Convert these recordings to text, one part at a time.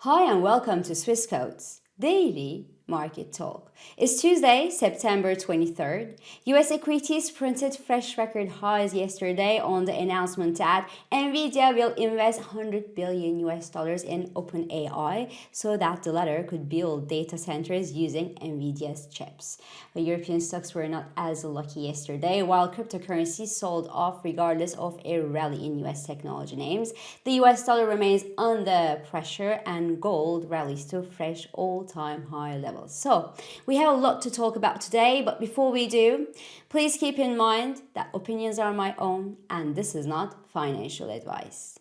Hi and welcome to Swissquote's Daily Market Talk. It's Tuesday, September 23rd. US equities printed fresh record highs yesterday on the announcement that Nvidia will invest 100 billion US dollars in OpenAI so that the latter could build data centers using Nvidia's chips. The European stocks were not as lucky yesterday, while cryptocurrencies sold off regardless of a rally in US technology names. The US dollar remains under pressure and gold rallies to fresh all-time high levels. So, we have a lot to talk about today, but before we do, please keep in mind that opinions are my own and this is not financial advice.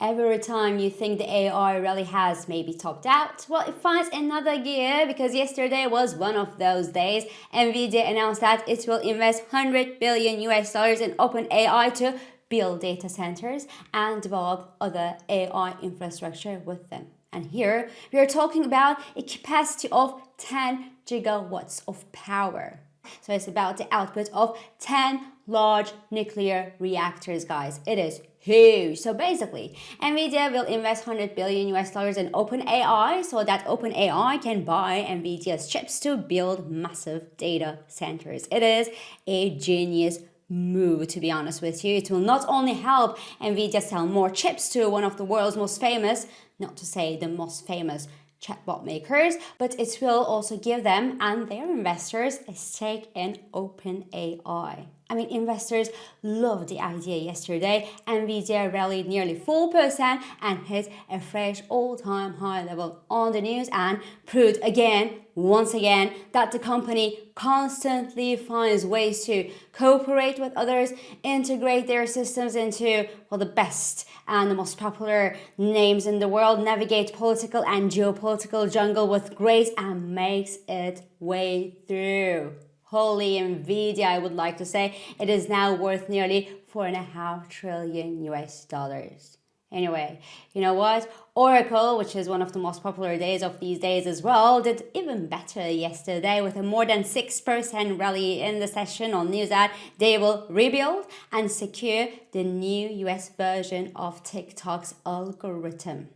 Every time you think the AI rally has maybe topped out, well, it finds another gear because yesterday was one of those days. Nvidia announced that it will invest 100 billion US dollars in OpenAI to build data centers and develop other AI infrastructure with them. And here we are talking about a capacity of 10 gigawatts of power. So it's about the output of 10 large nuclear reactors, guys. It is huge. So basically, Nvidia will invest 100 billion US dollars in OpenAI so that OpenAI can buy Nvidia's chips to build massive data centers. It is a genius move, to be honest with you. It will not only help Nvidia sell more chips to one of the world's most famous, not to say the most famous, chatbot makers, but it will also give them and their investors a stake in OpenAI. I mean, investors loved the idea yesterday. Nvidia rallied nearly 4% and hit a fresh all-time high level on the news and proved once again, that the company constantly finds ways to cooperate with others, integrate their systems into, well, the best and the most popular names in the world, navigate political and geopolitical jungle with grace and makes its way through. Holy Nvidia, I would like to say. It is now worth nearly 4.5 trillion US dollars. Anyway, you know what? Oracle, which is one of the most popular days of these days as well, did even better yesterday with a more than 6% rally in the session on news that they will rebuild and secure the new US version of TikTok's algorithm.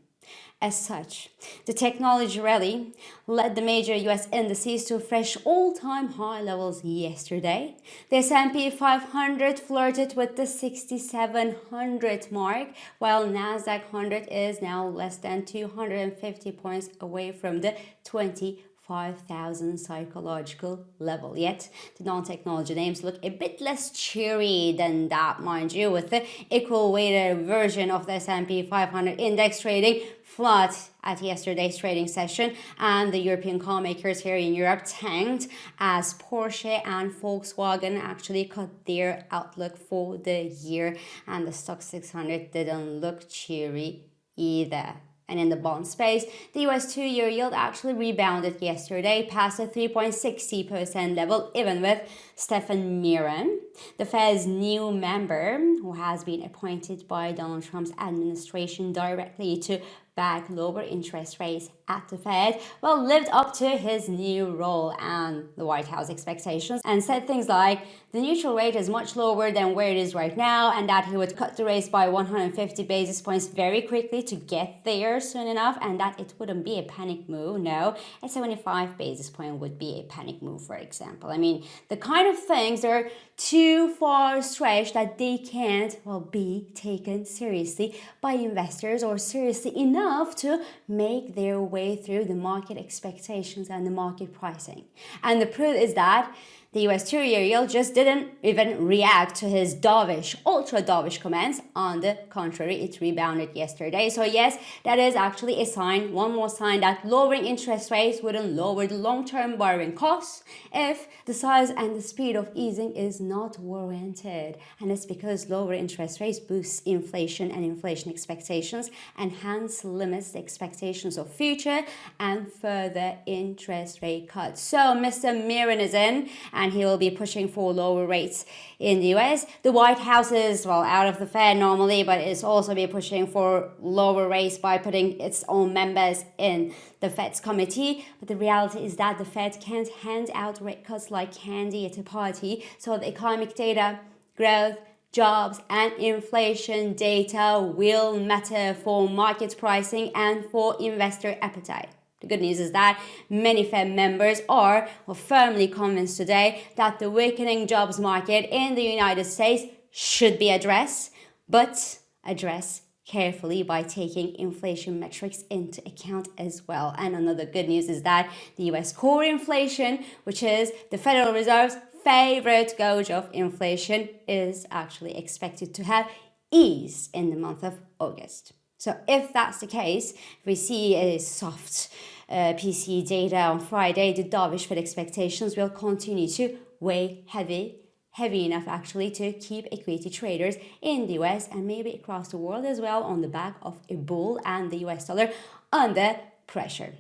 As such, the technology rally led the major US indices to fresh all-time high levels yesterday. The S&P 500 flirted with the 6,700 mark, while Nasdaq 100 is now less than 250 points away from the 25,000 psychological level. Yet, the non-technology names look a bit less cheery than that, mind you, with the equal weighted version of the S&P 500 index trading flat at yesterday's trading session, and the European car makers here in Europe tanked as Porsche and Volkswagen actually cut their outlook for the year, and the Stoxx 600 didn't look cheery either. And in the bond space, the US 2-year yield actually rebounded yesterday past the 3.60% level, even with Stephen Miran, the Fed's new member, who has been appointed by Donald Trump's administration directly to back lower interest rates at the Fed, well, lived up to his new role and the White House expectations and said things like the neutral rate is much lower than where it is right now and that he would cut the rates by 150 basis points very quickly to get there soon enough, and that it wouldn't be a panic move. No, a 75 basis point would be a panic move, for example. I mean, the kind of things that are too far stretched that they can't, well, be taken seriously by investors or seriously enough to make their way through the market expectations and the market pricing. And the proof is that the US 2-year yield just didn't even react to his dovish, ultra dovish comments. On the contrary, it rebounded yesterday. So yes, that is actually a sign, one more sign, that lowering interest rates wouldn't lower the long-term borrowing costs if the size and the speed of easing is not warranted. And it's because lower interest rates boosts inflation and inflation expectations and hence limits the expectations of future and further interest rate cuts. So Mr. Miran is in, and he will be pushing for lower rates in the US. The White House is, well, out of the Fed normally, but it's also be pushing for lower rates by putting its own members in the Fed's committee. But the reality is that the Fed can't hand out rate cuts like candy at a party. So the economic data, growth, jobs and inflation data will matter for market pricing and for investor appetite. The good news is that many Fed members are firmly convinced today that the weakening jobs market in the United States should be addressed, but addressed carefully by taking inflation metrics into account as well. And another good news is that the US core inflation, which is the Federal Reserve's favorite gauge of inflation, is actually expected to have eased in the month of August. So if that's the case, if we see a soft PCE data on Friday, the dovish Fed expectations will continue to weigh heavy enough actually to keep equity traders in the US and maybe across the world as well on the back of a bull and the US dollar under pressure.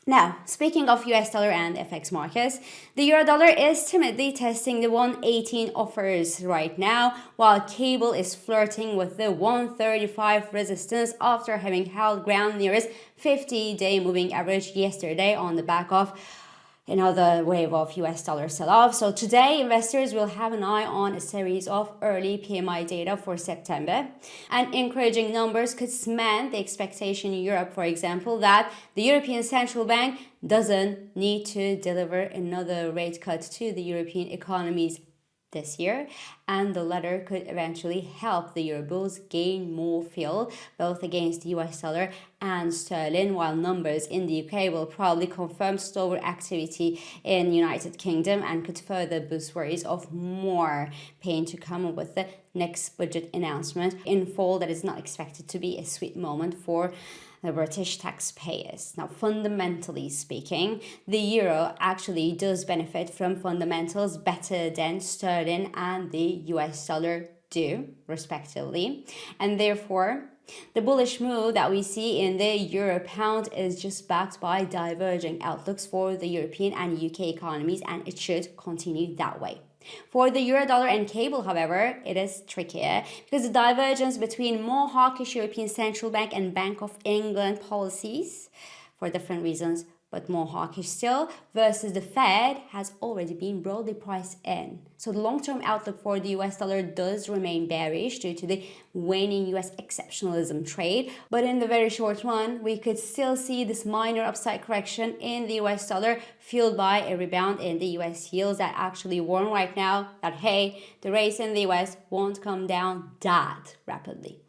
Now, speaking of US dollar and FX markets, the euro dollar is timidly testing the 118 offers right now, while cable is flirting with the 135 resistance after having held ground near its 50-day moving average yesterday on the back of another wave of US dollar sell-off. So today, investors will have an eye on a series of early PMI data for September. And encouraging numbers could cement the expectation in Europe, for example, that the European Central Bank doesn't need to deliver another rate cut to the European economies this year, and the latter could eventually help the Eurobulls gain more fuel both against the US dollar and sterling, while numbers in the UK will probably confirm slower activity in the United Kingdom and could further boost worries of more pain to come with the next budget announcement in fall that is not expected to be a sweet moment for the British taxpayers. Now, fundamentally speaking, the euro actually does benefit from fundamentals better than sterling and the US dollar do, respectively. And therefore, the bullish move that we see in the euro pound is just backed by diverging outlooks for the European and UK economies, and it should continue that way. For the euro dollar and cable, however, it is trickier because the divergence between more hawkish European Central Bank and Bank of England policies, for different reasons, but more hawkish still, versus the Fed has already been broadly priced in. So the long-term outlook for the US dollar does remain bearish due to the waning US exceptionalism trade, but in the very short run, we could still see this minor upside correction in the US dollar fueled by a rebound in the US yields that actually warn right now that, hey, the rates in the US won't come down that rapidly.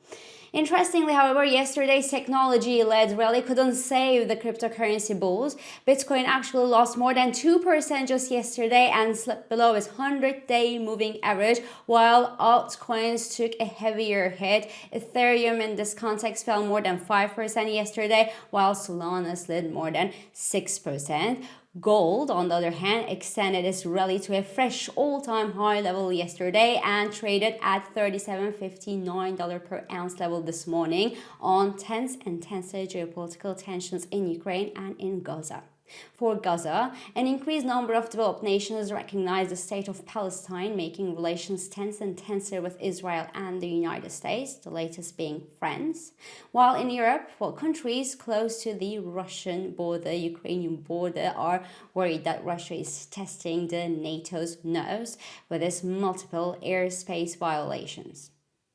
Interestingly, however, yesterday's technology-led rally couldn't save the cryptocurrency bulls. Bitcoin actually lost more than 2% just yesterday and slipped below its 100-day moving average, while altcoins took a heavier hit. Ethereum in this context fell more than 5% yesterday, while Solana slid more than 6%. Gold, on the other hand, extended its rally to a fresh all-time high level yesterday and traded at $37.59 per ounce level this morning on tense and tenser geopolitical tensions in Ukraine and in Gaza. For Gaza, an increased number of developed nations recognize the state of Palestine, making relations tense and tenser with Israel and the United States, the latest being France. While in Europe, countries close to the Russian border, Ukrainian border, are worried that Russia is testing the NATO's nerves with its multiple airspace violations.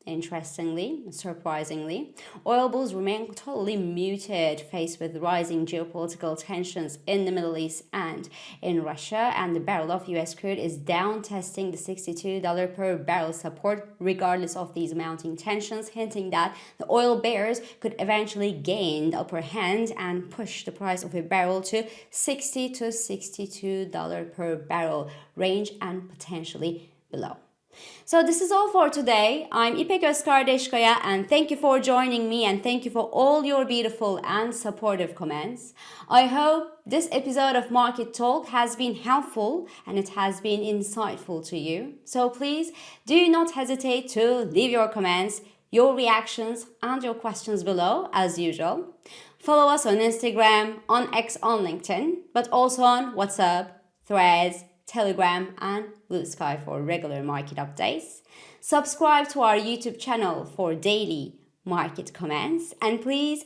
Interestingly, surprisingly, oil bulls remain totally muted faced with rising geopolitical tensions in the Middle East and in Russia, and the barrel of US crude is down, testing the $62 per barrel support regardless of these mounting tensions, hinting that the oil bears could eventually gain the upper hand and push the price of a barrel to $60 to $62 per barrel range and potentially below. So this is all for today. I'm İpek Özkardeşkaya, and thank you for joining me, and thank you for all your beautiful and supportive comments. I hope this episode of Market Talk has been helpful and it has been insightful to you. So please do not hesitate to leave your comments, your reactions, and your questions below as usual. Follow us on Instagram, on X, on LinkedIn, but also on WhatsApp, Threads, Telegram, and Blue Sky for regular market updates. Subscribe to our YouTube channel for daily market comments. And please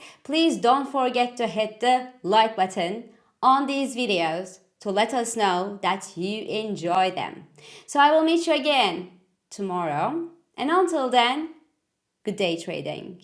don't forget to hit the like button on these videos to let us know that you enjoy them. So I will meet you again tomorrow And until then, good day trading.